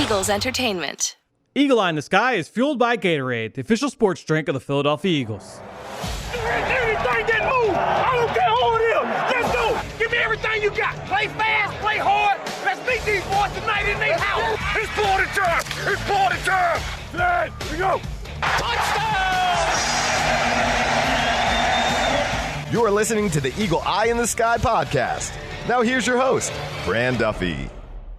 Eagles Entertainment. Eagle Eye in the Sky is fueled by Gatorade, the official sports drink of the Philadelphia Eagles. Anything that moves, I don't care who it is. Let's go. Give me everything you got. Play fast, play hard. Let's meet these boys tonight in their house. It's party time. It's party time. Fran, here we go. Touchdown! You are listening to the Eagle Eye in the Sky podcast. Now here's your host, Fran Duffy.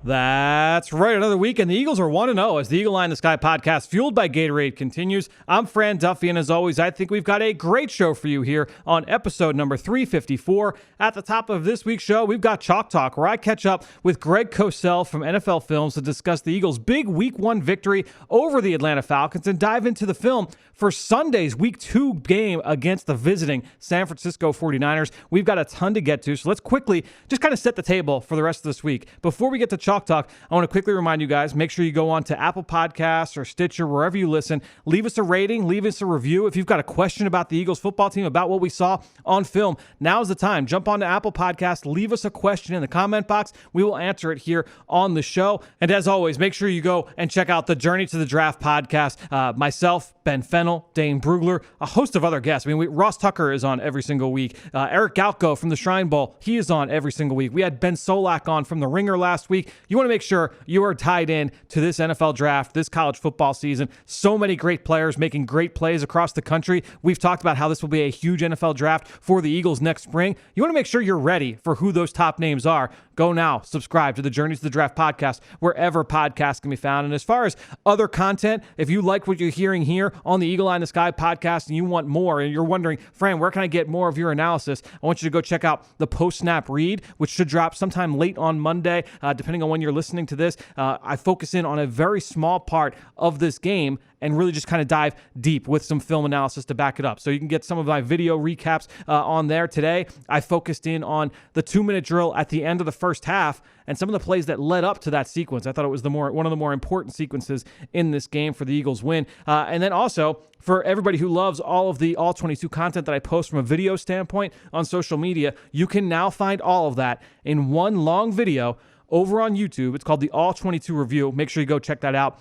That's right. Another week, and the Eagles are 1-0 as the Eagle Eye in the Sky podcast, fueled by Gatorade, continues. I'm Fran Duffy, and as always, I think we've got a great show for you here on episode number 354. At the top of this week's show, we've got Chalk Talk, where I catch up with Greg Cosell from NFL Films to discuss the Eagles' big Week 1 victory over the Atlanta Falcons and dive into the film for Sunday's Week 2 game against the visiting San Francisco 49ers. We've got a ton to get to, so let's quickly just kind of set the table for the rest of this week. Before we get to Chalk Talk, I want to quickly remind you guys, make sure you go on to Apple Podcasts or Stitcher, wherever you listen. Leave us a rating, leave us a review. If you've got a question about the Eagles football team, about what we saw on film, now's the time. Jump on to Apple Podcasts, leave us a question in the comment box. We will answer it here on the show. And as always, make sure you go and check out the Journey to the Draft podcast. Myself, Ben Fennell, Dane Brugler, a host of other guests. I mean, Ross Tucker is on every single week. Eric Galko from the Shrine Bowl, he is on every single week. We had Ben Solak on from The Ringer last week. You want to make sure you are tied in to this NFL draft, this college football season. So many great players making great plays across the country. We've talked about how this will be a huge NFL draft for the Eagles next spring. You want to make sure you're ready for who those top names are. Go now, subscribe to the Journey to the Draft podcast, wherever podcasts can be found. And as far as other content, if you like what you're hearing here on the Eagle Eye in the Sky podcast and you want more, and you're wondering, Fran, where can I get more of your analysis? I want you to go check out the post-snap read, which should drop sometime late on Monday, depending on when you're listening to this. I focus in on a very small part of this game and really just kind of dive deep with some film analysis to back it up. So you can get some of my video recaps on there today. I focused in on the 2-minute drill at the end of the first half and some of the plays that led up to that sequence. I thought it was one of the more important sequences in this game for the Eagles win. And then also, for everybody who loves all of the All-22 content that I post from a video standpoint on social media, you can now find all of that in one long video over on YouTube. It's called the All-22 Review. Make sure you go check that out.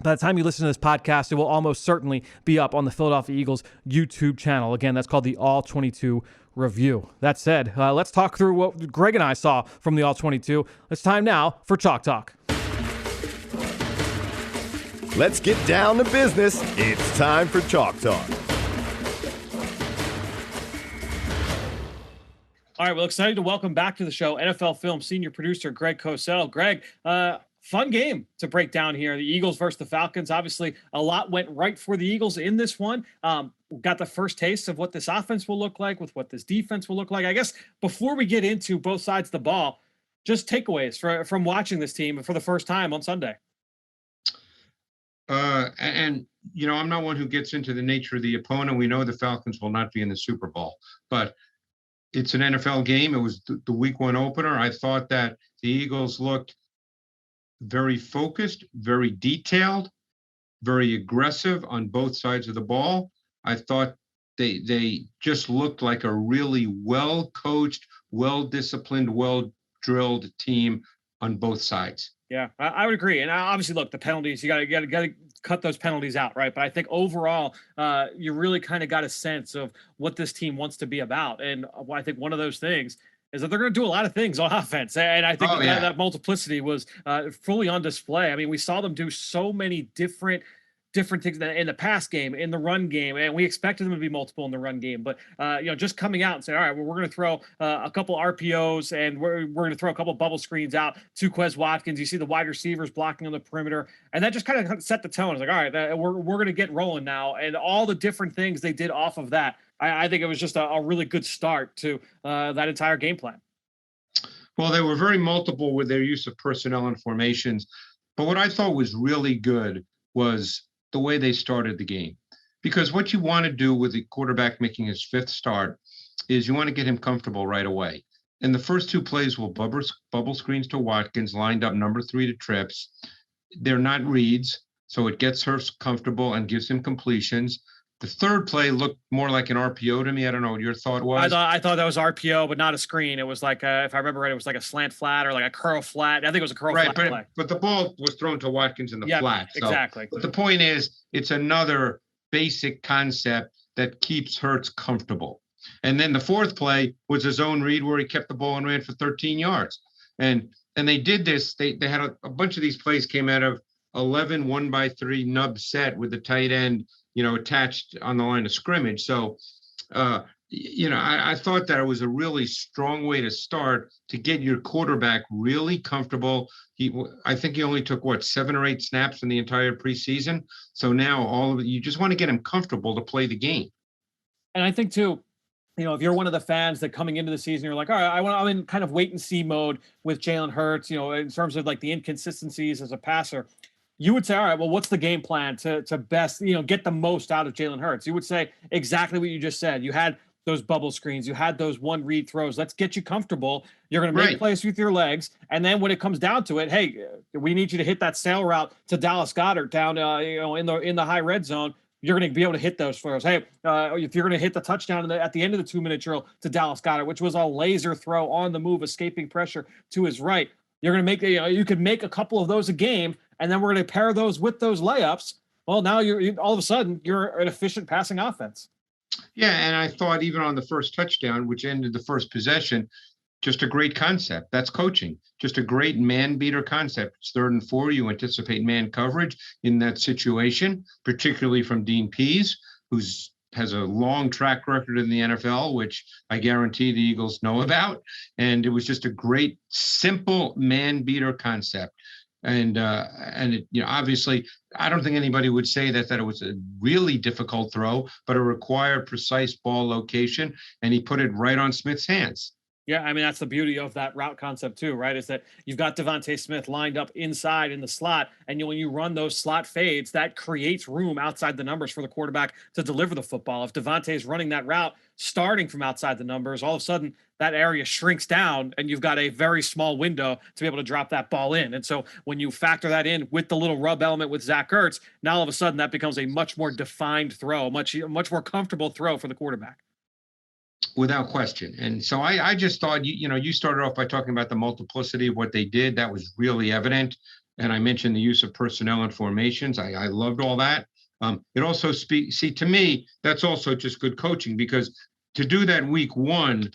By the time you listen to this podcast, it will almost certainly be up on the Philadelphia Eagles YouTube channel. Again, that's called the All-22 Review. That said, let's talk through what Greg and I saw from the All-22. It's time now for Chalk Talk. Let's get down to business. It's time for Chalk Talk. All right, well, excited to welcome back to the show NFL Film senior producer Greg Cosell. Greg, fun game to break down here. The Eagles versus the Falcons. Obviously, a lot went right for the Eagles in this one. Got the first taste of what this offense will look like, with what this defense will look like. I guess before we get into both sides of the ball, just takeaways from watching this team for the first time on Sunday. And you know, I'm not one who gets into the nature of the opponent. We know the Falcons will not be in the Super Bowl, but it's an NFL game. It was the Week 1 opener. I thought that the Eagles looked very focused, very detailed, very aggressive on both sides of the ball. I thought they just looked like a really well-coached, well-disciplined, well-drilled team on both sides. Yeah, I would agree. And obviously, look, the penalties, you got to cut those penalties out, right? But I think overall, you really kind of got a sense of what this team wants to be about. And I think one of those things is that they're going to do a lot of things on offense. And I think that multiplicity was fully on display. I mean, we saw them do so many different things in the pass game, in the run game, and we expected them to be multiple in the run game. But just coming out and saying, all right, well, we're going to throw a couple RPOs and we're going to throw a couple bubble screens out to Quez Watkins. You see the wide receivers blocking on the perimeter, and that just kind of set the tone. It's like, all right, we're going to get rolling now, and all the different things they did off of that. I think it was just a really good start to that entire game plan. Well, they were very multiple with their use of personnel and formations, but what I thought was really good was the way they started the game. Because what you want to do with the quarterback making his fifth start is you want to get him comfortable right away. And the first two plays were bubble screens to Watkins, lined up number 3 to trips. They're not reads, so it gets her comfortable and gives him completions. The third play looked more like an RPO to me. I don't know what your thought was. I thought that was RPO, but not a screen. It was like if I remember right, it was like a slant flat or like a curl flat. I think it was a curl flat play. But the ball was thrown to Watkins in the flat. So, exactly. But the point is, it's another basic concept that keeps Hurts comfortable. And then the fourth play was a zone read where he kept the ball and ran for 13 yards. And they did this. They had a bunch of these plays came out of 11 1x3 nub set with the tight end, attached on the line of scrimmage. So, I thought that it was a really strong way to start to get your quarterback really comfortable. I think he only took 7 or 8 snaps in the entire preseason. So now you just want to get him comfortable to play the game. And I think too, if you're one of the fans that coming into the season, you're like, all right, I'm in kind of wait and see mode with Jalen Hurts, in terms of like the inconsistencies as a passer. You would say, all right, well, what's the game plan to best, get the most out of Jalen Hurts? You would say exactly what you just said. You had those bubble screens. You had those one read throws. Let's get you comfortable. You're going to make plays with your legs. And then when it comes down to it, hey, we need you to hit that sail route to Dallas Goedert down, in the high red zone. You're going to be able to hit those throws. Hey, if you're going to hit the touchdown at the end of the 2-minute drill to Dallas Goedert, which was a laser throw on the move, escaping pressure to his right, you're going to make, you could make a couple of those a game, and then we're going to pair those with those layups. Well, now you're all of a sudden you're an efficient passing offense. Yeah, and I thought even on the first touchdown, which ended the first possession, just a great concept. That's coaching. Just a great man beater concept. It's 3rd and 4. You anticipate man coverage in that situation, particularly from Dean Pease, who's has a long track record in the NFL, which I guarantee the Eagles know about. And it was just a great, simple man beater concept. And it, obviously, I don't think anybody would say that it was a really difficult throw, but it required precise ball location, and he put it right on Smith's hands. Yeah, I mean, that's the beauty of that route concept too, right? Is that you've got Devontae Smith lined up inside in the slot, and when you run those slot fades, that creates room outside the numbers for the quarterback to deliver the football. If Devontae is running that route starting from outside the numbers, all of a sudden that area shrinks down, and you've got a very small window to be able to drop that ball in. And so when you factor that in with the little rub element with Zach Ertz, now all of a sudden that becomes a much more defined throw, much more comfortable throw for the quarterback. Without question. And so I just thought, you started off by talking about the multiplicity of what they did. That was really evident. And I mentioned the use of personnel and formations. I loved all that. It also to me, that's also just good coaching, because to do that week 1,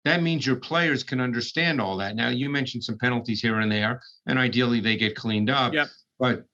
that means your players can understand all that. Now, you mentioned some penalties here and there, and ideally they get cleaned up. Yep. But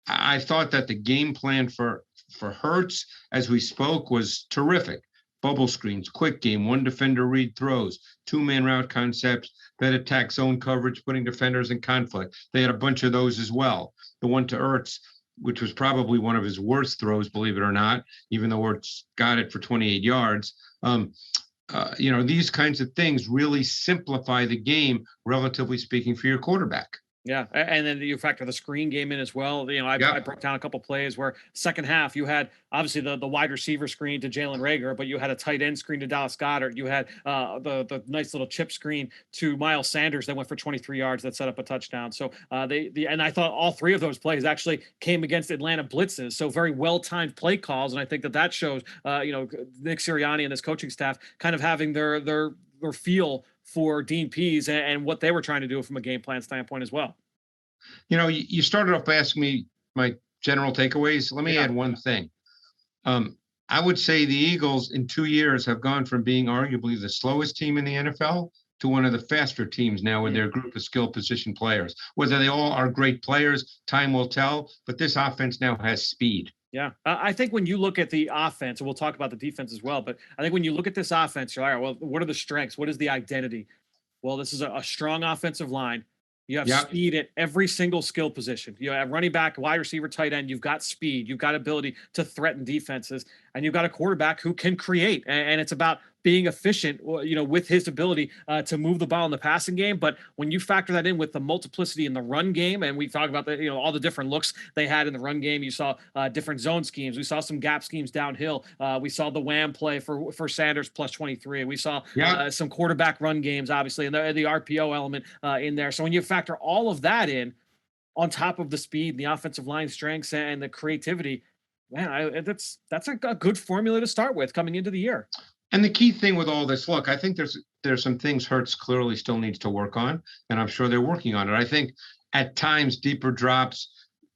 I thought that the game plan for Hurts, as we spoke, was terrific. Bubble screens, quick game, 1 defender read throws, 2-man route concepts that attack zone coverage, putting defenders in conflict. They had a bunch of those as well. The one to Ertz, which was probably one of his worst throws, believe it or not, even though Ertz got it for 28 yards. These kinds of things really simplify the game, relatively speaking, for your quarterback. Yeah, and then you factor the screen game in as well. I broke down a couple plays where second half you had obviously the wide receiver screen to Jalen Reagor, but you had a tight end screen to Dallas Goedert. You had the nice little chip screen to Miles Sanders that went for 23 yards that set up a touchdown. So and I thought all 3 of those plays actually came against Atlanta blitzes. So very well timed play calls, and I think that shows Nick Sirianni and his coaching staff kind of having their feel for Dean Pease and what they were trying to do from a game plan standpoint as well. You started off by asking me my general takeaways. Let me add one thing. I would say the Eagles in 2 years have gone from being arguably the slowest team in the NFL to one of the faster teams now with their group of skill position players. Whether they all are great players, time will tell, but this offense now has speed. Yeah, I think when you look at the offense, and we'll talk about the defense as well, but I think when you look at this offense, you're all right, well, what are the strengths? What is the identity? Well, this is a strong offensive line. You have speed at every single skill position. You have running back, wide receiver, tight end. You've got speed. You've got ability to threaten defenses, and you've got a quarterback who can create. And it's about being efficient, with his ability to move the ball in the passing game. But when you factor that in with the multiplicity in the run game, and we talk about all the different looks they had in the run game, you saw different zone schemes. We saw some gap schemes downhill. We saw the wham play for Sanders plus 23. We saw some quarterback run games, obviously, and the RPO element in there. So when you factor all of that in, on top of the speed, the offensive line strengths, and the creativity, Man, that's a good formula to start with coming into the year. And the key thing with all this, look, I think there's some things Hurts clearly still needs to work on, and I'm sure they're working on it. I think at times deeper drops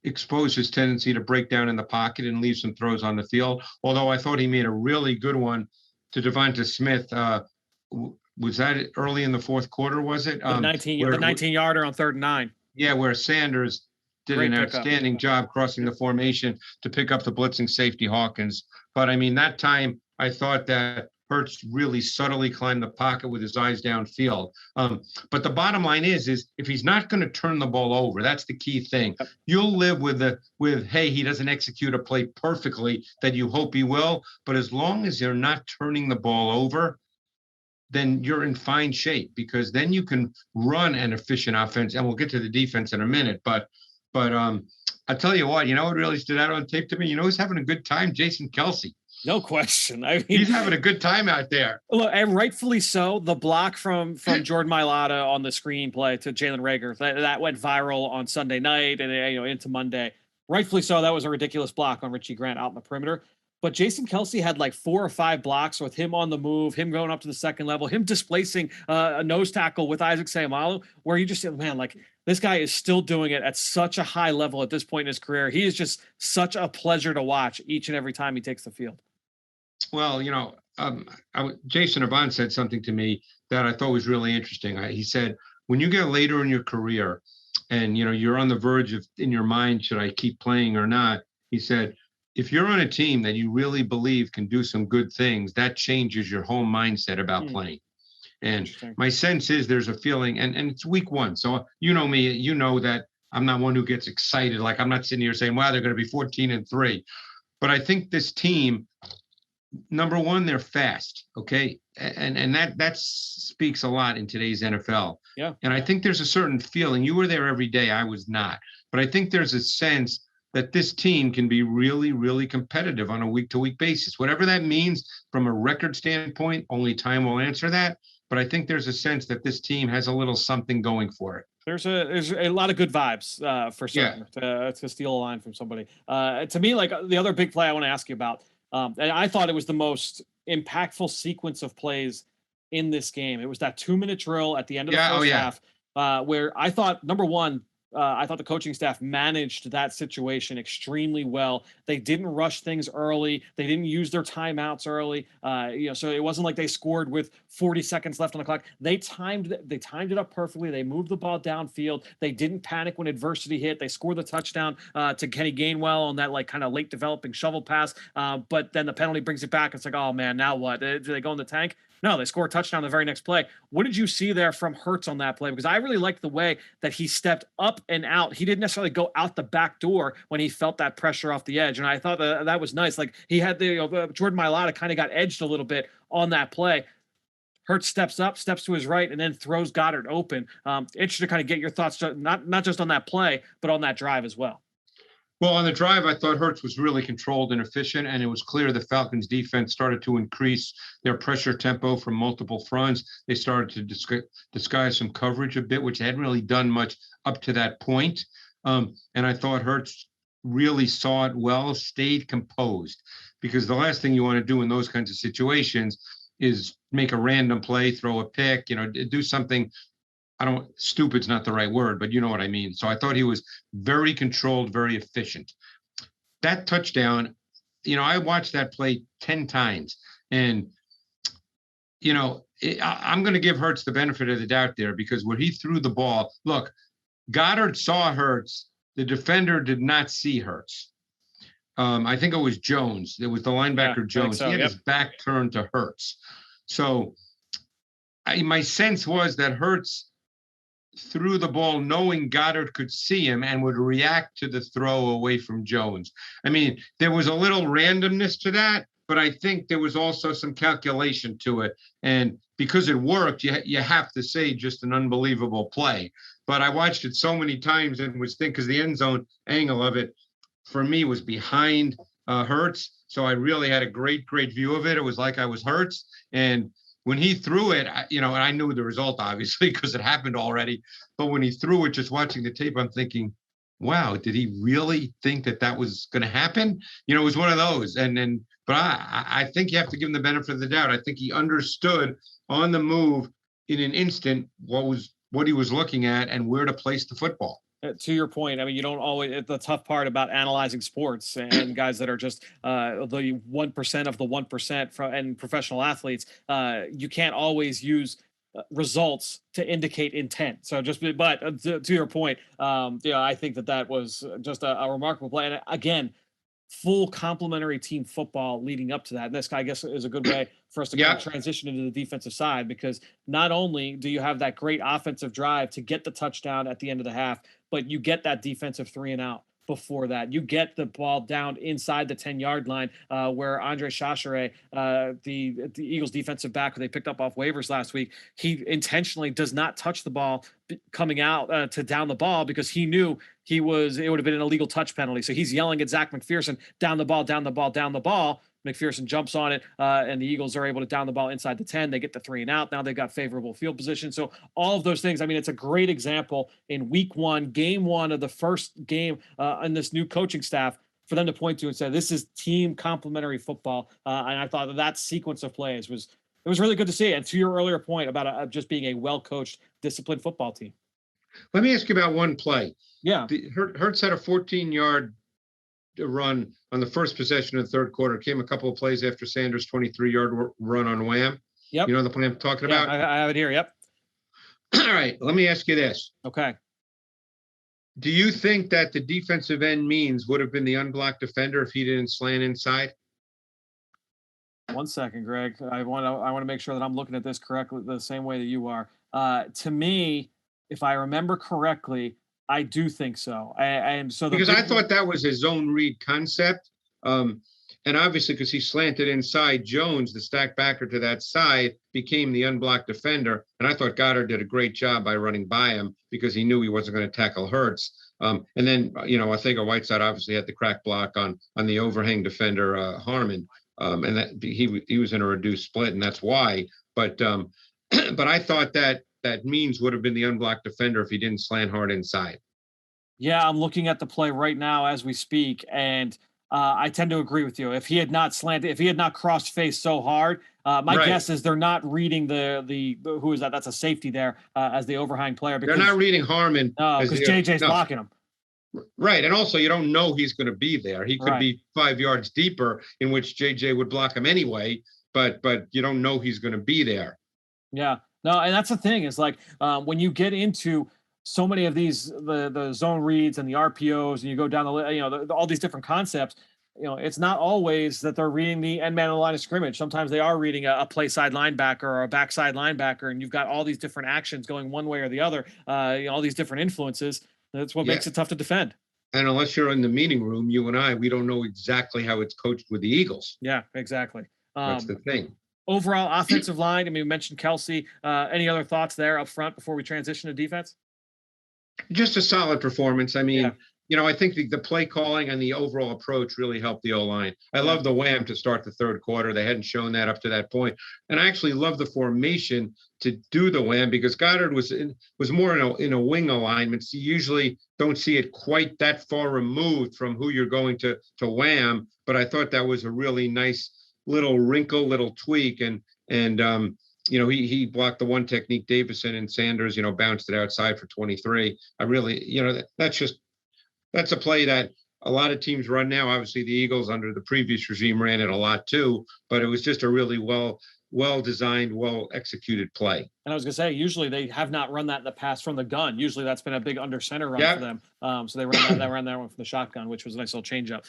expose his tendency to break down in the pocket and leave some throws on the field. Although I thought he made a really good one to Devonta Smith. Was that early in the fourth quarter? Was it the 19 yarder on 3rd and 9? Yeah, where Sanders did Great an pickup. outstanding job crossing the formation to pick up the blitzing safety Hawkins. But I mean, that time I thought that Hurts really subtly climbed the pocket with his eyes downfield. But the bottom line is if he's not going to turn the ball over, that's the key thing. You'll live with hey, he doesn't execute a play perfectly that you hope he will. But as long as you're not turning the ball over, then you're in fine shape, because then you can run an efficient offense. And we'll get to the defense in a minute. But I'll tell you what really stood out on tape to me? Who's having a good time? Jason Kelce. No question. I mean, he's having a good time out there. Look, and rightfully so. The block from Jordan Mailata on the screenplay to Jalen Reagor that went viral on Sunday night and into Monday. Rightfully so. That was a ridiculous block on Richie Grant out in the perimeter. But Jason Kelce had like 4 or 5 blocks with him on the move, him going up to the second level, him displacing a nose tackle with Isaac Seumalo, where you just said, man, like this guy is still doing it at such a high level at this point in his career. He is just such a pleasure to watch each and every time he takes the field. Well, Jason Avant said something to me that I thought was really interesting. He said, when you get later in your career and, you're on the verge of, in your mind, should I keep playing or not? He said, if you're on a team that you really believe can do some good things, that changes your whole mindset about playing. And my sense is there's a feeling, and it's week 1. So you know me, you know that I'm not one who gets excited. Like I'm not sitting here saying, wow, they're going to be 14-3. But I think this team, number one, they're fast. Okay. And that speaks a lot in today's NFL. Yeah. And I think there's a certain feeling. You were there every day. I was not. But I think there's a sense that this team can be really, really competitive on a week-to-week basis. Whatever that means from a record standpoint, only time will answer that. But I think there's a sense that this team has a little something going for it. There's a lot of good vibes for certain, to steal a line from somebody. To me, like the other big play I want to ask you about, and I thought it was the most impactful sequence of plays in this game. It was that 2-minute drill at the end of the first half, where I thought, number one, I thought the coaching staff managed that situation extremely well. They didn't rush things early. They didn't use their timeouts early. So it wasn't like they scored with 40 seconds left on the clock. They timed it up perfectly. They moved the ball downfield. They didn't panic when adversity hit. They scored the touchdown to Kenny Gainwell on that like kind of late developing shovel pass. But then the penalty brings it back. It's like, oh man, now what? Do they go in the tank? No, they score a touchdown the very next play. What did you see there from Hurts on that play? Because I really liked the way that he stepped up and out. He didn't necessarily go out the back door when he felt that pressure off the edge. And I thought that was nice. Like he had Jordan Mailata kind of got edged a little bit on that play. Hurts steps up, steps to his right, and then throws Goddard open. Interested to kind of get your thoughts, not just on that play, but on that drive as well. Well, on the drive, I thought Hurts was really controlled and efficient, and it was clear the Falcons' defense started to increase their pressure tempo from multiple fronts. They started to disguise some coverage a bit, which they hadn't really done much up to that point. And I thought Hurts really saw it well, stayed composed, because the last thing you want to do in those kinds of situations is make a random play, throw a pick, do something. Stupid's not the right word, but you know what I mean. So I thought he was very controlled, very efficient. That touchdown, I watched that play 10 times. And, I'm going to give Hurts the benefit of the doubt there, because when he threw the ball, look, Goddard saw Hurts. The defender did not see Hurts. I think it was Jones. It was the linebacker Jones. So, he had his back turned to Hurts. So my sense was that Hurts threw the ball knowing Goddard could see him and would react to the throw away from Jones. I mean, there was a little randomness to that, but I think there was also some calculation to it. And because it worked, you have to say just an unbelievable play. But I watched it so many times and was thinking, because the end zone angle of it for me was behind Hurts. So I really had a great view of it. It was like I was Hurts. And when he threw it, and I knew the result, obviously, because it happened already. But when he threw it, just watching the tape, I'm thinking, wow, did he really think that that was going to happen? You know, it was one of those. But I think you have to give him the benefit of the doubt. I think he understood on the move in an instant what he was looking at and where to place the football. To your point, I mean, you don't always. The tough part about analyzing sports and guys that are just the 1% of the 1% and professional athletes, you can't always use results to indicate intent. So to your point, I think that was just a remarkable play. And again, full complementary team football leading up to that. And this, I guess, is a good way for us to kind of transition into the defensive side, because not only do you have that great offensive drive to get the touchdown at the end of the half, but you get that defensive 3 and out before that. You get the ball down inside the 10-yard line where Andre Chachere, the Eagles defensive back who they picked up off waivers last week, he intentionally does not touch the ball coming out to down the ball because he knew it would have been an illegal touch penalty. So he's yelling at Zach McPherson, down the ball, down the ball, down the ball. McPherson jumps on it, and the Eagles are able to down the ball inside the 10. They get the 3 and out. Now they've got favorable field position. So all of those things, I mean, it's a great example in week 1, game 1 of the first game in this new coaching staff for them to point to and say, this is team complementary football. And I thought that sequence of plays was really good to see. And to your earlier point about just being a well-coached, disciplined football team. Let me ask you about one play. Yeah. Hurts had a 14-yard run on the first possession of the third quarter. Came a couple of plays after Sanders' 23-yard run on Wham. Yep. You know the play I'm talking about? I have it here. Yep. All right. Let me ask you this. Okay. Do you think that the defensive end means would have been the unblocked defender if he didn't slant inside? 1 second, Greg. I want to make sure that I'm looking at this correctly, the same way that you are. To me, if I remember correctly, I do think so. Because I thought that was his zone read concept. And obviously, because he slanted inside, Jones, the stack backer to that side, became the unblocked defender. And I thought Goddard did a great job by running by him because he knew he wasn't going to tackle Hurts. And then, I think Whiteside obviously had the crack block on the overhang defender, Harmon. And that he was in a reduced split, and that's why. But I thought that means would have been the unblocked defender if he didn't slant hard inside. Yeah, I'm looking at the play right now as we speak, and I tend to agree with you. If he had not slanted, if he had not crossed face so hard, my guess is they're not reading the who is that? That's a safety there as the overhang player. Because they're not reading Harmon. No, because JJ's blocking him. Right, and also you don't know he's going to be there. He could be 5 yards deeper, in which JJ would block him anyway. But you don't know he's going to be there. Yeah, no, and that's the thing is like when you get into so many of these the zone reads and the RPOs, and you go down the all these different concepts. It's not always that they're reading the end man on the line of scrimmage. Sometimes they are reading a play side linebacker or a backside linebacker, and you've got all these different actions going one way or the other. All these different influences. That's what makes it tough to defend. And unless you're in the meeting room, you and we don't know exactly how it's coached with the Eagles. Yeah, exactly. That's the thing. Overall offensive line, I mean, we mentioned Kelsey. Any other thoughts there up front before we transition to defense? Just a solid performance. I mean, I think the play calling and the overall approach really helped the O-line. I love the Wham to start the third quarter. They hadn't shown that up to that point. And I actually love the formation to do the Wham because Goddard was more in a wing alignment. So you usually don't see it quite that far removed from who you're going to Wham. But I thought that was a really nice little wrinkle, little tweak. And he blocked the one technique. Davison and Sanders, bounced it outside for 23. I really, that's a play that a lot of teams run now. Obviously, the Eagles under the previous regime ran it a lot too, but it was just a really well-designed, well-executed play. And I was going to say, usually they have not run that in the past from the gun. Usually that's been a big under center run for them. So they ran that one from the shotgun, which was a nice little change up.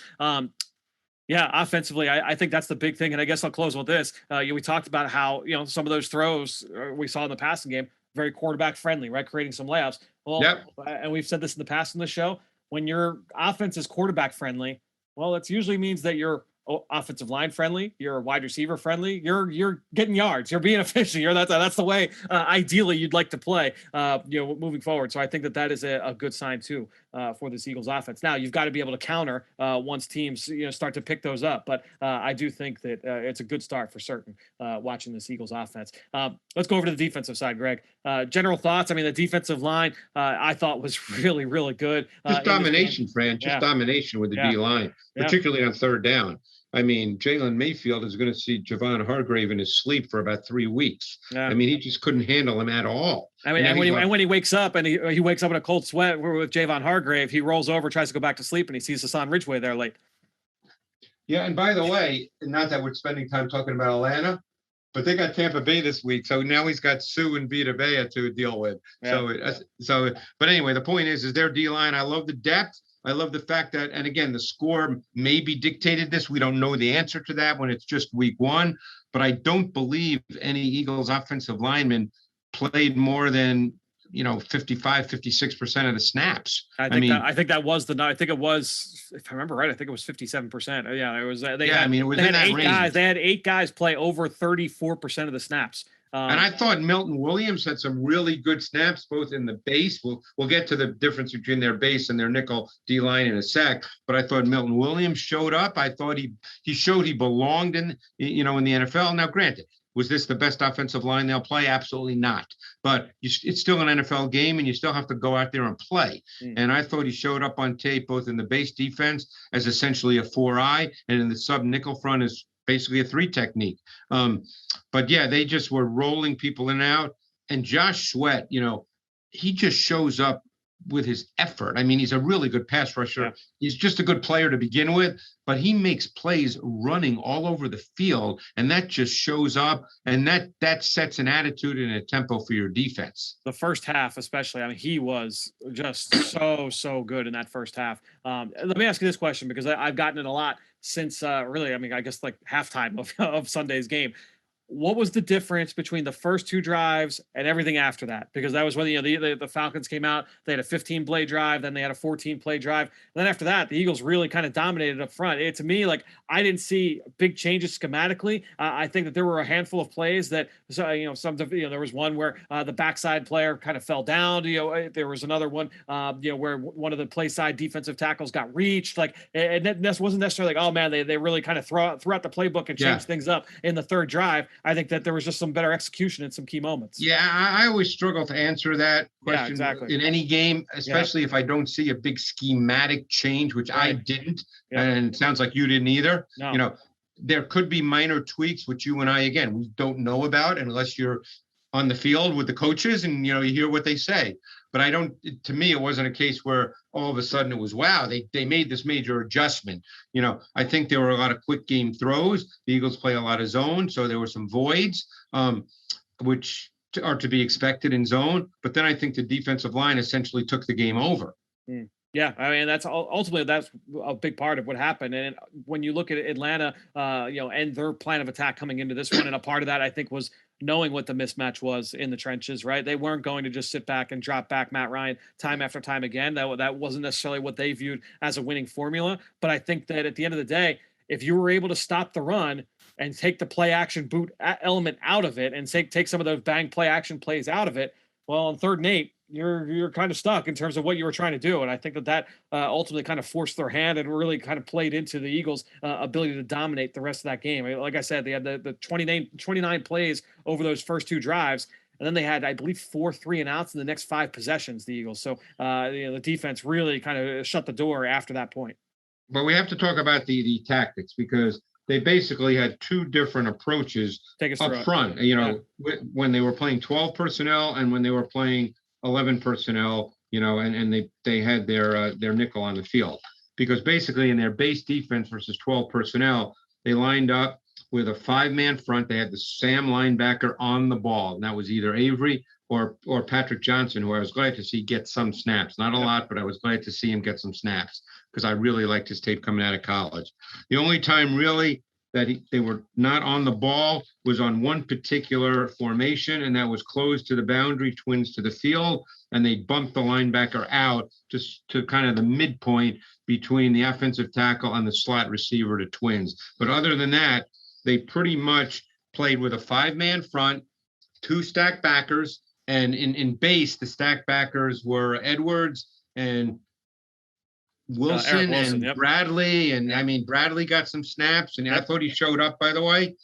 Offensively, I think that's the big thing. And I guess I'll close with this. We talked about how, some of those throws we saw in the passing game, very quarterback friendly, right? Creating some layups. Well, and we've said this in the past in the show, when your offense is quarterback friendly, well, that usually means that you're offensive line friendly, you're wide receiver friendly, you're getting yards, you're being efficient. That's the way ideally you'd like to play, moving forward. So I think that is a good sign too for this Eagles offense. Now you've got to be able to counter once teams start to pick those up, but I do think that it's a good start for certain watching this Eagles offense. Let's go over to the defensive side, Greg. General thoughts. I mean, the defensive line I thought was really, really good. Just domination, Fran. Just domination with the D line, particularly on third down. I mean, Jalen Mayfield is going to see Javon Hargrave in his sleep for about 3 weeks. Yeah. I mean, he just couldn't handle him at all. I mean, and when he wakes up and he wakes up in a cold sweat with Javon Hargrave, he rolls over, tries to go back to sleep, and he sees Hassan Ridgeway there late. Yeah, and by the way, not that we're spending time talking about Atlanta, but they got Tampa Bay this week, so now he's got Sue and Vita Vea to deal with. Yeah. But anyway, the point is their D-line. I love the depth. I love the fact that, and again, the score maybe dictated this. We don't know the answer to that when it's just week one, but I don't believe any Eagles offensive lineman played more than, 55, 56% of the snaps. I think it was, if I remember right, I think it was 57%. Yeah, it was. They had 8 guys. They had 8 guys play over 34% of the snaps. And I thought Milton Williams had some really good snaps, both in the base. We'll get to the difference between their base and their nickel D line in a sec. But I thought Milton Williams showed up. I thought he showed he belonged in the NFL. Now, granted, was this the best offensive line they'll play? Absolutely not. But it's still an NFL game, and you still have to go out there and play. And I thought he showed up on tape, both in the base defense as essentially a 4-eye, and in the sub nickel front as basically a 3 technique. But yeah, they just were rolling people in and out. And Josh Sweat, he just shows up with his effort. I mean, he's a really good pass rusher. Yeah. He's just a good player to begin with, but he makes plays running all over the field, and that just shows up, and that sets an attitude and a tempo for your defense. The first half, especially, I mean, he was just so good in that first half. Let me ask you this question, because I've gotten it a lot since really, I mean, I guess like halftime of Sunday's game. What was the difference between the first 2 drives and everything after that? Because that was when the Falcons came out. They had a 15-play drive, then they had a 14-play drive. And then after that, the Eagles really kind of dominated up front. To me, like, I didn't see big changes schematically. I think that there were a handful of plays that, there was one where the backside player kind of fell down. There was another one, where one of the play side defensive tackles got reached. Like, and that wasn't necessarily like, oh man, they really kind of threw out the playbook and changed things up in the third drive. I think that there was just some better execution in some key moments. Yeah, I always struggle to answer that question in any game, especially if I don't see a big schematic change, which I didn't, and it sounds like you didn't either. No. There could be minor tweaks, which you and I, again, we don't know about unless you're on the field with the coaches and, you hear what they say. But to me, it wasn't a case where all of a sudden it was, wow, they made this major adjustment. I think there were a lot of quick game throws. The Eagles play a lot of zone, so there were some voids, which are to be expected in zone. But then I think the defensive line essentially took the game over. Yeah, I mean, that's a big part of what happened. And when you look at Atlanta, and their plan of attack coming into this one, and a part of that, I think, was knowing what the mismatch was in the trenches, right? They weren't going to just sit back and drop back Matt Ryan time after time again. That wasn't necessarily what they viewed as a winning formula. But I think that at the end of the day, if you were able to stop the run and take the play action boot element out of it and take some of those bang play action plays out of it, well, on 3rd and 8, you're kind of stuck in terms of what you were trying to do. And I think that ultimately kind of forced their hand and really kind of played into the Eagles' ability to dominate the rest of that game. I mean, like I said, they had the 29 plays over those first 2 drives. And then they had, I believe, 4 3-and-outs in the next 5 possessions, the Eagles. So the defense really kind of shut the door after that point. But we have to talk about the tactics, because they basically had 2 different approaches up front, when they were playing 12 personnel and when they were playing 11 personnel, and they had their nickel on the field. Because basically in their base defense versus 12 personnel, they lined up with a 5-man front. They had the Sam linebacker on the ball, and that was either Avery or Patrick Johnson, who I was glad to see get some snaps. Not a lot, but I was glad to see him get some snaps, because I really liked his tape coming out of college. The only time really that they were not on the ball was on one particular formation, and that was closed to the boundary, twins to the field, and they bumped the linebacker out just to kind of the midpoint between the offensive tackle and the slot receiver to twins. But other than that, they pretty much played with a 5-man front, 2 stack backers, and in base, the stack backers were Edwards and Wilson and Bradley. And I mean, Bradley got some snaps, and I thought he showed up, by the way.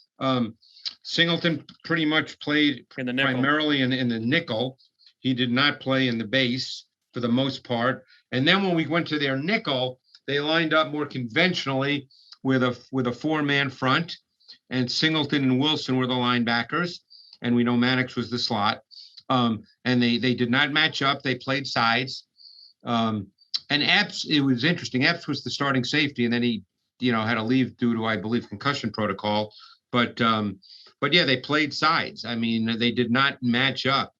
Singleton pretty much played in the nickel. primarily in the nickel. He did not play in the base for the most part. And then when we went to their nickel, they lined up more conventionally with a four-man front, and Singleton and Wilson were the linebackers, and we know Mannix was the slot. And they did not match up. They played sides. And Epps, it was interesting. Epps was the starting safety, and then he, had to leave due to, I believe, concussion protocol. But yeah, they played sides. I mean, they did not match up.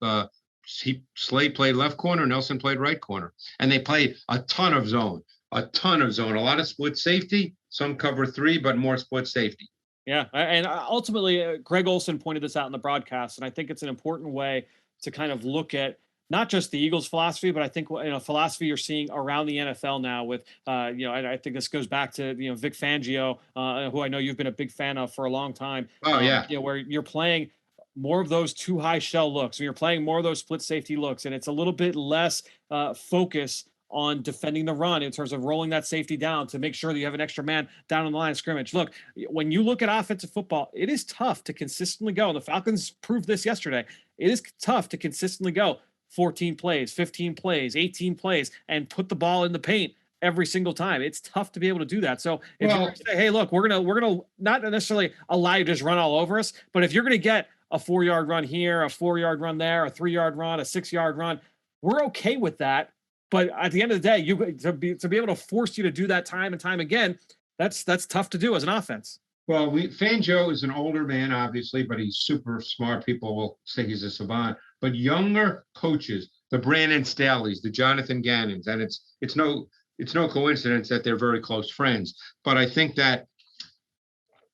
Slade played left corner, Nelson played right corner, and they played a ton of zone, a lot of split safety, some cover three, but more split safety. Yeah, and ultimately, Greg Olson pointed this out in the broadcast, and I think it's an important way to kind of look at not just the Eagles' philosophy, but I think philosophy you're seeing around the NFL now. With I think this goes back to Vic Fangio, who I know you've been a big fan of for a long time. Oh yeah, where you're playing more of those two high shell looks, and you're playing more of those split safety looks, and it's a little bit less focus on defending the run in terms of rolling that safety down to make sure that you have an extra man down on the line of scrimmage. Look, when you look at offensive football, it is tough to consistently go. And the Falcons proved this yesterday. It is tough to consistently go 14 plays, 15 plays, 18 plays, and put the ball in the paint every single time. It's tough to be able to do that. So if you say, hey, look, we're gonna not necessarily allow you to just run all over us, but if you're gonna get a 4-yard run here, a 4-yard run there, a 3-yard run, a 6-yard run, we're okay with that. But at the end of the day, to be able to force you to do that time and time again, that's tough to do as an offense. Well, Fangio is an older man, obviously, but he's super smart. People will say he's a savant. But younger coaches, the Brandon Staleys, the Jonathan Gannons, and it's no coincidence that they're very close friends. But I think that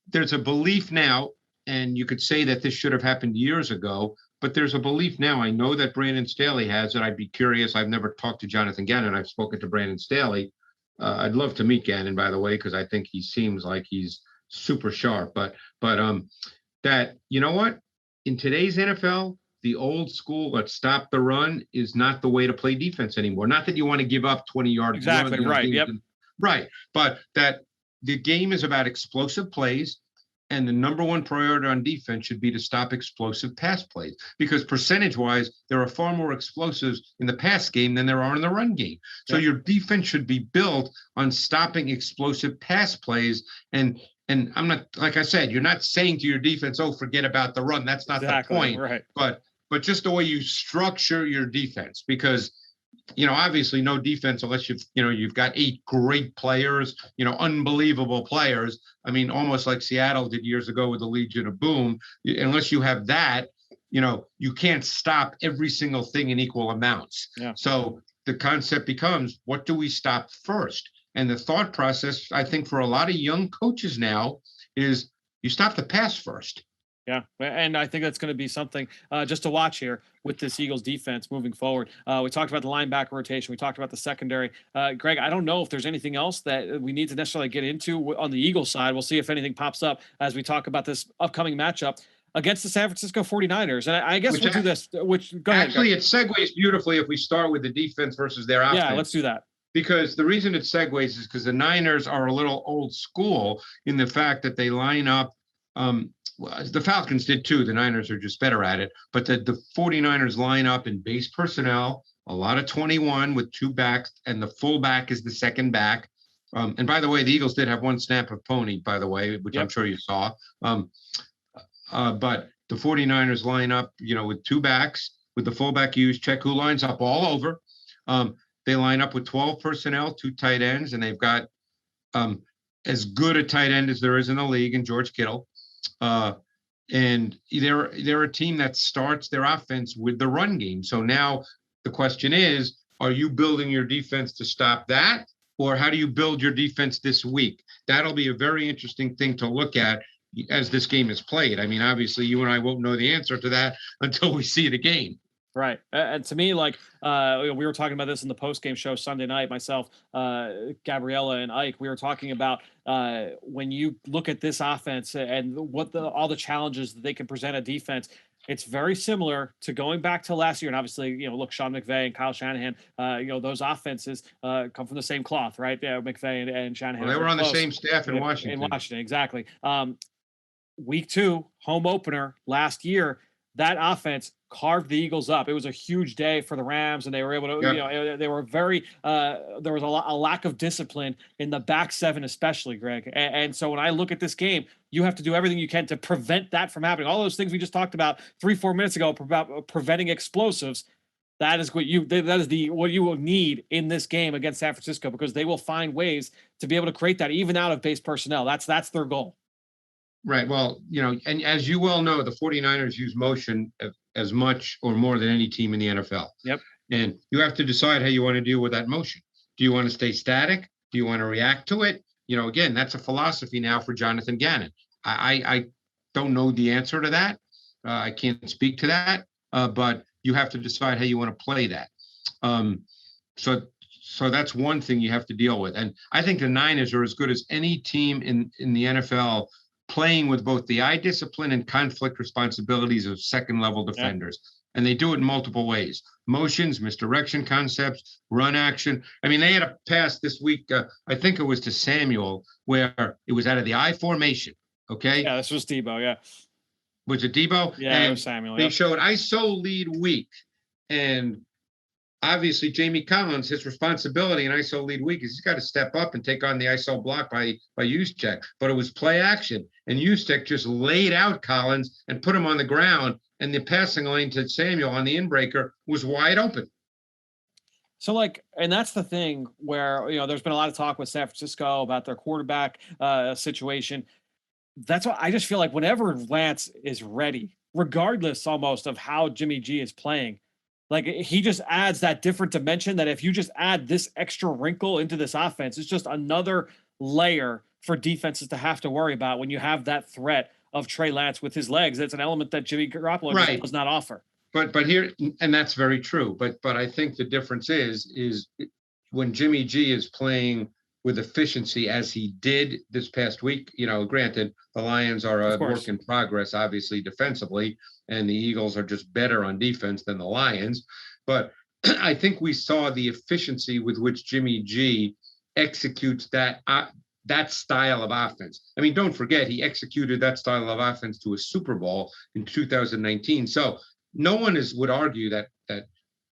there's a belief now, and you could say that this should have happened years ago, but there's a belief now. I know that Brandon Staley has, and I'd be curious. I've never talked to Jonathan Gannon. I've spoken to Brandon Staley. I'd love to meet Gannon, by the way, because I think he seems like he's super sharp. But that, you know what? In today's NFL, the old school, let's stop the run, is not the way to play defense anymore. Not that you want to give up 20-yard. Exactly, right, yep. Right, but that the game is about explosive plays, and the number one priority on defense should be to stop explosive pass plays, because percentage-wise, there are far more explosives in the pass game than there are in the run game. So your defense should be built on stopping explosive pass plays. And I'm not, like I said, you're not saying to your defense, oh, forget about the run. That's not the point. Right. But just the way you structure your defense, because obviously no defense unless you've got 8 great players, unbelievable players. I mean, almost like Seattle did years ago with the Legion of Boom. Unless you have that, you can't stop every single thing in equal amounts. Yeah. So the concept becomes, what do we stop first? And the thought process, I think, for a lot of young coaches now is you stop the pass first. Yeah, and I think that's going to be something just to watch here with this Eagles defense moving forward. We talked about the linebacker rotation. We talked about the secondary. Greg, I don't know if there's anything else that we need to necessarily get into on the Eagles side. We'll see if anything pops up as we talk about this upcoming matchup against the San Francisco 49ers. And I guess we'll do this. Go ahead. Actually, it segues beautifully if we start with the defense versus their offense. Yeah, let's do that. Because the reason it segues is because the Niners are a little old school in the fact that they line up. The Falcons did too. The Niners are just better at it. But the 49ers line up in base personnel, a lot of 21 with 2 backs, and the fullback is the second back. And by the way, the Eagles did have 1 snap of pony, by the way, which I'm sure you saw. But the 49ers line up, with 2 backs, with the fullback used. Check who lines up all over. They line up with 12 personnel, 2 tight ends, and they've got as good a tight end as there is in the league in George Kittle. And they're a team that starts their offense with the run game. So now the question is, are you building your defense to stop that? Or how do you build your defense this week? That'll be a very interesting thing to look at as this game is played. I mean, obviously you and I won't know the answer to that until we see the game. Right. And to me, like we were talking about this in the post-game show Sunday night, myself, Gabriella and Ike, we were talking about when you look at this offense and what all the challenges that they can present a defense, it's very similar to going back to last year. And obviously, look, Sean McVay and Kyle Shanahan, those offenses come from the same cloth, right? Yeah, McVay and Shanahan. Well, they were on the same staff in Washington. In Washington, exactly. week 2, home opener last year, that offense carved the Eagles up. It was a huge day for the Rams, and they were able to, they were very, there was a lack of discipline in the back seven, especially, Greg. And so when I look at this game, you have to do everything you can to prevent that from happening. All those things we just talked about 3-4 minutes ago about preventing explosives. That is what what you will need in this game against San Francisco, because they will find ways to be able to create that even out of base personnel. That's their goal. Right. Well, and as you well know, the 49ers use motion as much or more than any team in the NFL. Yep. And you have to decide how you want to deal with that motion. Do you want to stay static? Do you want to react to it? Again, that's a philosophy now for Jonathan Gannon. I don't know the answer to that. I can't speak to that, but you have to decide how you want to play that. So that's one thing you have to deal with. And I think the Niners are as good as any team in the NFL, playing with both the eye discipline and conflict responsibilities of second-level defenders. Yeah. And they do it in multiple ways. Motions, misdirection concepts, run action. I mean, they had a pass this week, I think it was to Samuel, where it was out of the I formation, okay? Yeah, this was Debo, yeah. Was it Debo? Yeah, and it was Samuel. They showed ISO lead weak. And obviously, Jamie Collins, his responsibility in ISO lead week is he's got to step up and take on the ISO block by Juszczyk. But it was play action. And Juszczyk just laid out Collins and put him on the ground. And the passing lane to Samuel on the inbreaker was wide open. So, and that's the thing where, there's been a lot of talk with San Francisco about their quarterback situation. That's why I just feel like whenever Lance is ready, regardless almost of how Jimmy G is playing, he just adds that different dimension that if you just add this extra wrinkle into this offense, it's just another layer for defenses to have to worry about when you have that threat of Trey Lance with his legs. It's an element that Jimmy Garoppolo does not offer. But here, and that's very true. But I think the difference is when Jimmy G is playing with efficiency as he did this past week. Granted, the Lions are a work in progress, obviously defensively, and the Eagles are just better on defense than the Lions. But I think we saw the efficiency with which Jimmy G executes that style of offense. I mean, don't forget, he executed that style of offense to a Super Bowl in 2019. So no one would argue that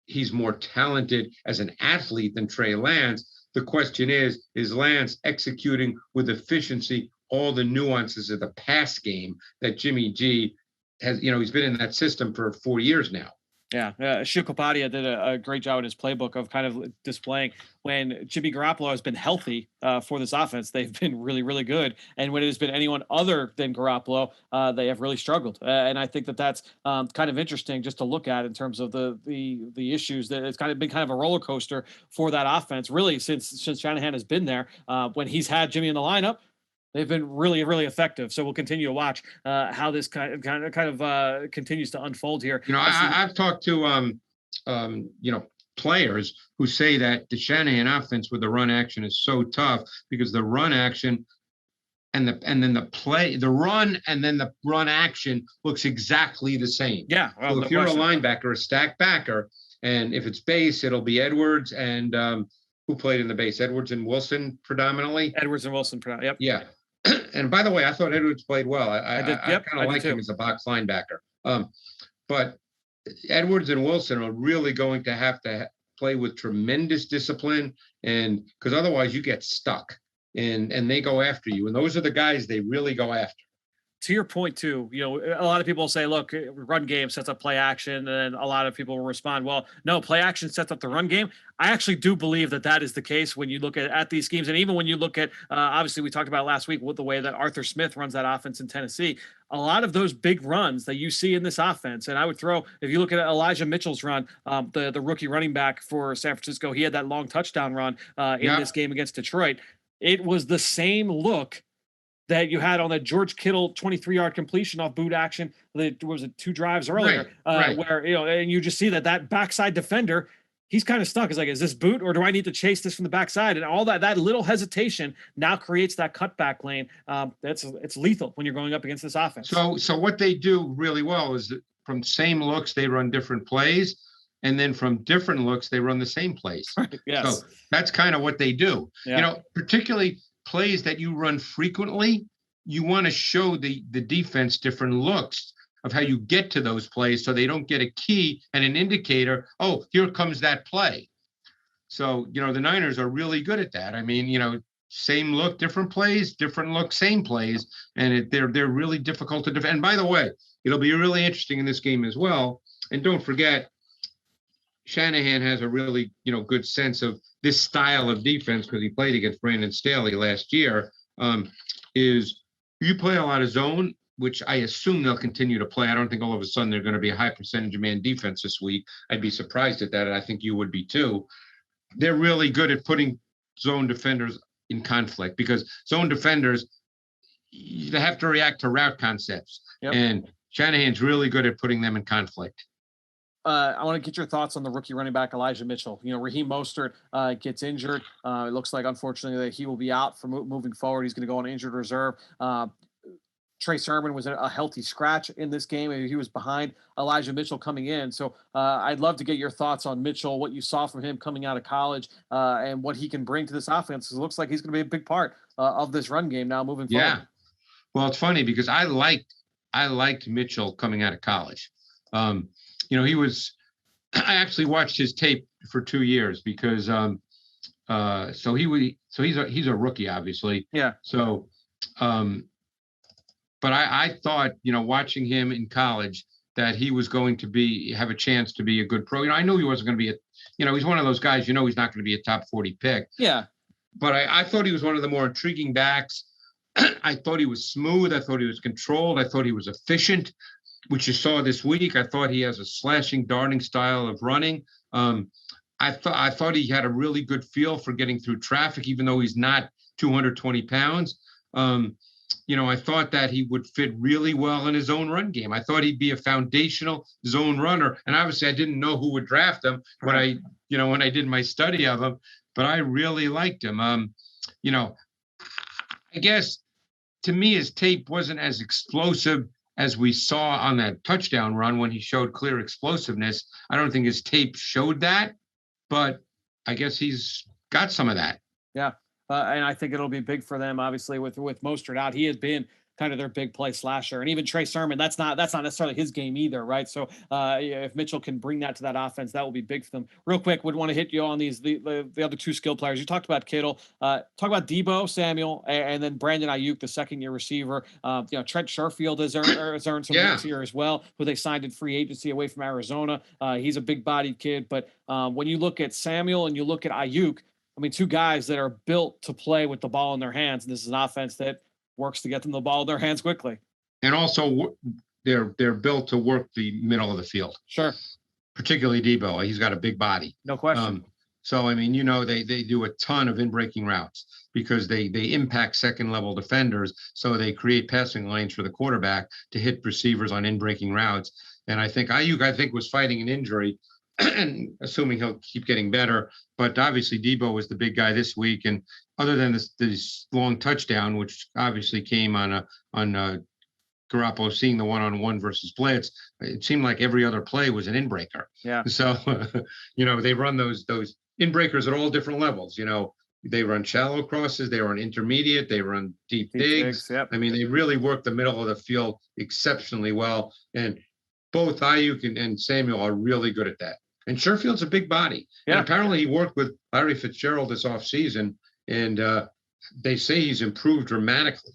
he's more talented as an athlete than Trey Lance. The question is Lance executing with efficiency all the nuances of the pass game that Jimmy G has? He's been in that system for 4 years now. Yeah, Shikopadia did a great job in his playbook of kind of displaying when Jimmy Garoppolo has been healthy for this offense, they've been really, really good. And when it has been anyone other than Garoppolo, they have really struggled. And I think that's kind of interesting just to look at in terms of the issues that it's kind of been kind of a roller coaster for that offense, really, since Shanahan has been there. When he's had Jimmy in the lineup, they've been really, really effective. So we'll continue to watch how this kind of continues to unfold here. I've talked to players who say that the Shanahan offense with the run action is so tough because the run action and then the run action looks exactly the same. Yeah. Well, so if you're a linebacker, a stack backer, and if it's base, it'll be Edwards and who played in the base? Edwards and Wilson predominantly. Yep. Yeah. And by the way, I thought Edwards played well. I kind of like him as a box linebacker. But Edwards and Wilson are really going to have to play with tremendous discipline, and because otherwise you get stuck and they go after you. And those are the guys they really go after. To your point too, a lot of people say, look, run game sets up play action. And a lot of people will respond, well, no, play action sets up the run game. I actually do believe that is the case when you look at these schemes. And even when you look at, obviously we talked about last week with the way that Arthur Smith runs that offense in Tennessee, a lot of those big runs that you see in this offense. And I would throw, if you look at Elijah Mitchell's run, the rookie running back for San Francisco, he had that long touchdown run in this game against Detroit. It was the same look that you had on that George Kittle 23-yard completion off boot action. That was it 2 drives earlier, right. Where, and you just see that backside defender, he's kind of stuck. It's like, is this boot or do I need to chase this from the backside? And all that little hesitation now creates that cutback lane. It's lethal when you're going up against this offense. So what they do really well is that from same looks, they run different plays. And then from different looks, they run the same plays. Yes. So that's kind of what they do. Yeah. Particularly plays that you run frequently, you want to show the defense different looks of how you get to those plays so they don't get a key and an indicator, oh, here comes that play. So, the Niners are really good at that. I mean, same look, different plays, different look, same plays, and they're really difficult to defend. And by the way, it'll be really interesting in this game as well. And don't forget, Shanahan has a really, good sense of this style of defense because he played against Brandon Staley last year. Is you play a lot of zone, which I assume they'll continue to play. I don't think all of a sudden they're going to be a high percentage of man defense this week. I'd be surprised at that, and I think you would be too. They're really good at putting zone defenders in conflict because zone defenders, they have to react to route concepts. Yep. And Shanahan's really good at putting them in conflict. I want to get your thoughts on the rookie running back, Elijah Mitchell. Raheem Mostert gets injured. It looks like, unfortunately, that he will be out for moving forward. He's going to go on injured reserve. Trey Sermon was a healthy scratch in this game. He was behind Elijah Mitchell coming in. So I'd love to get your thoughts on Mitchell, what you saw from him coming out of college, and what he can bring to this offense. It looks like he's going to be a big part of this run game now moving forward. Yeah. Well, it's funny because I liked Mitchell coming out of college. He was – I actually watched his tape for 2 years because he's a rookie, obviously. Yeah. So but I thought, watching him in college that he was going to have a chance to be a good pro. I knew he wasn't going to be he's one of those guys, he's not going to be a top 40 pick. Yeah. But I thought he was one of the more intriguing backs. I thought he was smooth. I thought he was controlled. I thought he was efficient, which you saw this week. I thought he has a slashing, darting style of running. I thought he had a really good feel for getting through traffic, even though he's not 220 pounds. I thought that he would fit really well in his own run game. I thought he'd be a foundational zone runner. And obviously I didn't know who would draft him when I did my study of him, but I really liked him. I guess to me, his tape wasn't as explosive as we saw on that touchdown run when he showed clear explosiveness. I don't think his tape showed that, but I guess he's got some of that. Yeah. And I think it'll be big for them, obviously, with Mostert out. He has been kind of their big play slasher. And even Trey Sermon, that's not necessarily his game either, right? So if Mitchell can bring that to that offense, that will be big for them. Real quick, would want to hit you on the other two skill players. You talked about Kittle. Talk about Deebo Samuel and then Brandon Ayuk, the second-year receiver. Trent Sherfield has earned some hits here as well, who they signed in free agency away from Arizona. He's a big-bodied kid. But when you look at Samuel and you look at Ayuk, two guys that are built to play with the ball in their hands. And this is an offense that works to get them the ball in their hands quickly. And also they're built to work the middle of the field. Sure. Particularly Deebo. He's got a big body. No question. They do a ton of in-breaking routes because they impact second-level defenders. So they create passing lanes for the quarterback to hit receivers on in-breaking routes. And I think Ayuk, was fighting an injury, and assuming he'll keep getting better. But obviously Deebo was the big guy this week. And other than this long touchdown, which obviously came on Garoppolo seeing the one-on-one versus blitz, it seemed like every other play was an in-breaker. Yeah. So, they run those in-breakers at all different levels. They run shallow crosses, they run intermediate, they run deep digs. Yep. They really work the middle of the field exceptionally well. And both Ayuk and Samuel are really good at that. And Sherfield's a big body. Yeah. And apparently he worked with Larry Fitzgerald this offseason, and they say he's improved dramatically.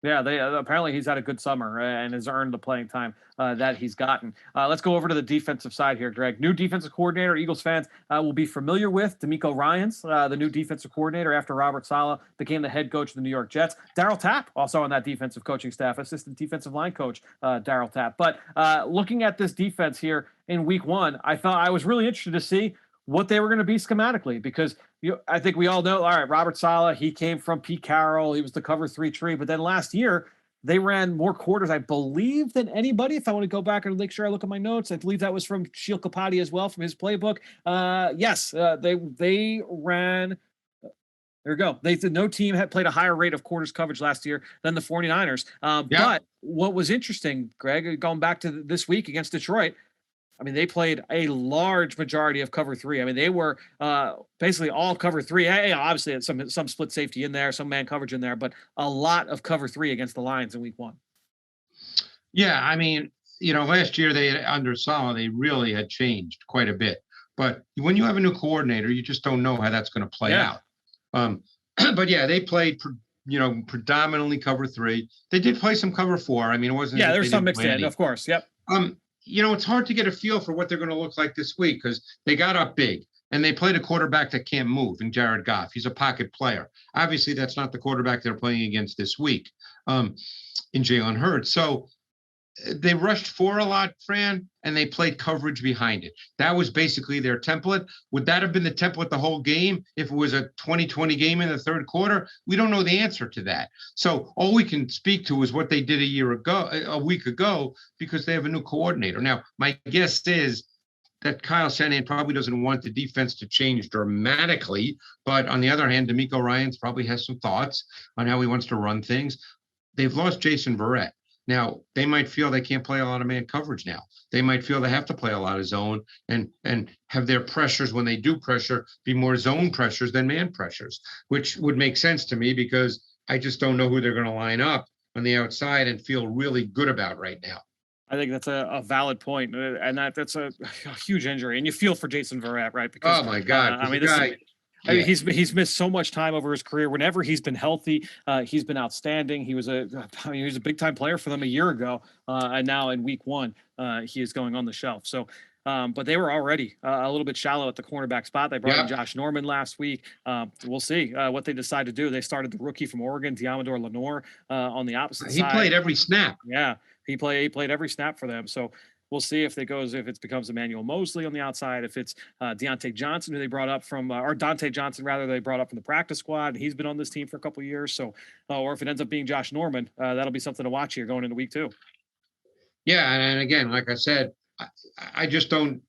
Yeah, apparently he's had a good summer and has earned the playing time that he's gotten. Let's go over to the defensive side here, Greg. New defensive coordinator, Eagles fans will be familiar with DeMeco Ryans, the new defensive coordinator after Robert Saleh became the head coach of the New York Jets. Darryl Tapp also on that defensive coaching staff, assistant defensive line coach Darryl Tapp. But looking at this defense here in week one, I was really interested to see what they were going to be schematically, because I think we all know, all right, Robert Saleh, he came from Pete Carroll. He was the cover 3 tree. But then last year, they ran more quarters, I believe, than anybody. If I want to go back and make sure I look at my notes, I believe that was from Sheil Kapati as well, from his playbook. They ran. There we go. No team had played a higher rate of quarters coverage last year than the 49ers. But what was interesting, Greg, going back to this week against Detroit, I mean, they played a large majority of cover three. I mean, they were basically all cover three. Hey, obviously, some split safety in there, some man coverage in there, but a lot of cover three against the Lions in week one. Yeah, I mean, last year under Saleh, they really had changed quite a bit. But when you have a new coordinator, you just don't know how that's going to play out. But yeah, they played, predominantly cover three. They did play some cover four. I mean, it wasn't. Yeah, there's some mixed in, of course. Yep. It's hard to get a feel for what they're going to look like this week because they got up big and they played a quarterback that can't move in Jared Goff. He's a pocket player. Obviously, that's not the quarterback they're playing against this week in Jalen Hurts. So they rushed for a lot, Fran, and they played coverage behind it. That was basically their template. Would that have been the template the whole game if it was a 20-20 game in the third quarter? We don't know the answer to that. So all we can speak to is what they did a week ago, because they have a new coordinator. Now, my guess is that Kyle Shanahan probably doesn't want the defense to change dramatically. But on the other hand, DeMeco Ryans probably has some thoughts on how he wants to run things. They've lost Jason Verrett. Now, they might feel they can't play a lot of man coverage now. They might feel they have to play a lot of zone and have their pressures when they do pressure be more zone pressures than man pressures, which would make sense to me because I just don't know who they're going to line up on the outside and feel really good about right now. I think that's a valid point, and that's a huge injury. And you feel for Jason Verrett, right? Because, oh, my God. I mean, he's missed so much time over his career. Whenever he's been healthy, he's been outstanding. He was a big time player for them a year ago, and now in week one, he is going on the shelf. So, but they were already a little bit shallow at the cornerback spot. They brought in Josh Norman last week. We'll see what they decide to do. They started the rookie from Oregon, Diamador Lenore, on the opposite side. He played every snap. Yeah, he played every snap for them. So. We'll see if it becomes Emmanuel Mosley on the outside, if it's Deontay Johnson, who they brought up from, or Dante Johnson, rather, they brought up from the practice squad. He's been on this team for a couple of years. So, or if it ends up being Josh Norman, that'll be something to watch here going into week two. Yeah. And again, like I said, I just don't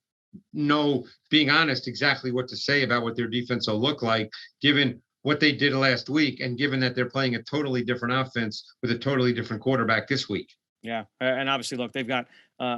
know, being honest, exactly what to say about what their defense will look like, given what they did last week and given that they're playing a totally different offense with a totally different quarterback this week. Yeah. And obviously, look, they've got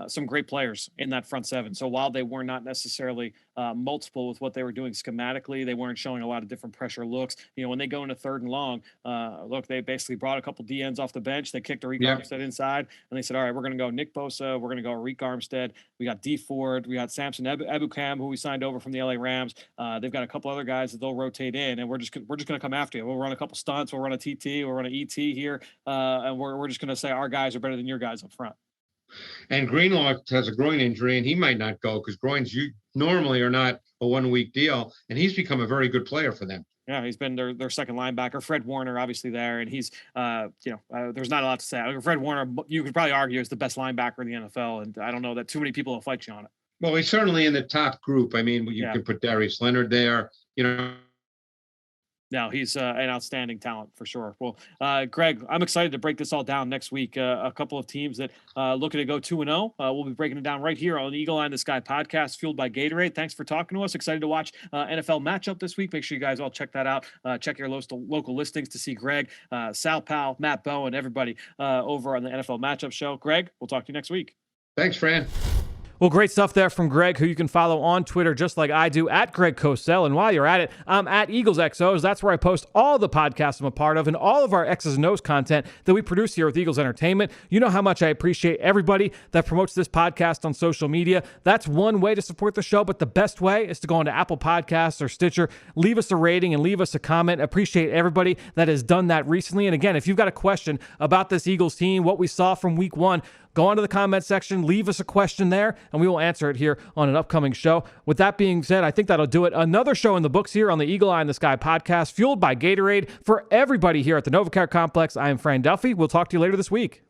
some great players in that front seven. So while they were not necessarily multiple with what they were doing schematically, they weren't showing a lot of different pressure looks. When they go into third and long, look, they basically brought a couple DNs off the bench. They kicked Arik Armstead inside, and they said, all right, we're going to go Nick Bosa. We're going to go Arik Armstead. We got D Ford. We got Samson Ebukam, who we signed over from the LA Rams. They've got a couple other guys that they'll rotate in, and we're just going to come after you. We'll run a couple stunts. We'll run a TT. We'll run an ET here, and we're just going to say our guys are better than your guys up front. And Greenlaw has a groin injury, and he might not go because groins normally are not a 1 week deal, and he's become a very good player for them. Yeah, he's been their second linebacker. Fred Warner, obviously there, and he's there's not a lot to say. Fred Warner, you could probably argue, is the best linebacker in the NFL, and I don't know that too many people will fight you on it. Well, he's certainly in the top group. I mean, you could put Darius Leonard there. No, he's an outstanding talent for sure. Well, Greg, I'm excited to break this all down next week. A couple of teams that looking to go 2-0. We'll be breaking it down right here on the Eagle Eye in the Sky podcast, fueled by Gatorade. Thanks for talking to us. Excited to watch NFL matchup this week. Make sure you guys all check that out. Check your local listings to see Greg, Sal Powell, Matt Bowen, everybody over on the NFL matchup show. Greg, we'll talk to you next week. Thanks, Fran. Well, great stuff there from Greg, who you can follow on Twitter just like I do, at Greg Cosell. And while you're at it, I'm at Eagles XOs. That's where I post all the podcasts I'm a part of and all of our X's and O's content that we produce here with Eagles Entertainment. You know how much I appreciate everybody that promotes this podcast on social media. That's one way to support the show, but the best way is to go into Apple Podcasts or Stitcher, leave us a rating and leave us a comment. Appreciate everybody that has done that recently. And again, if you've got a question about this Eagles team, what we saw from week one, go onto the comment section, leave us a question there, and we will answer it here on an upcoming show. With that being said, I think that'll do it. Another show in the books here on the Eagle Eye in the Sky podcast, fueled by Gatorade. For everybody here at the NovaCare Complex, I am Fran Duffy. We'll talk to you later this week.